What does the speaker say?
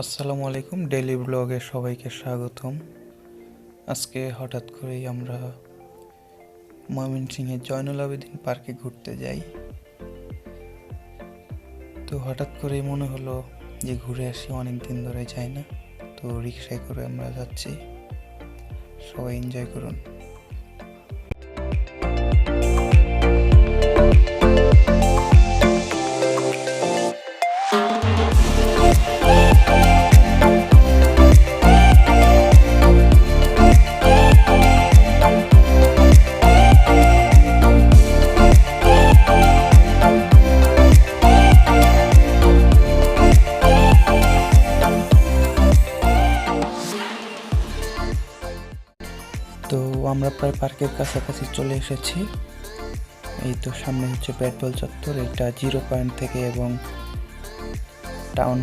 আসসালামু আলাইকুম, ডেইলি ব্লগে সবাইকে স্বাগতম। আজকে হঠাৎ করেই আমরা ময়মনসিংহের জয়নুল আবেদিন পার্কে ঘুরতে যাই। তো হঠাৎ করেই মনে হলো যে ঘুরে আসি, অনেক দিন ধরে যাই না। তো রিক্সায় করে আমরা যাচ্ছি, সবাই এনজয় করুন। তো আমরা প্রায় পার্কের কাছাকাছি চলে এসেছি। এই তো সামনে হচ্ছে ব্যাট বল চত্বর, এটা 0 পয়েন্ট থেকে এবং টাউন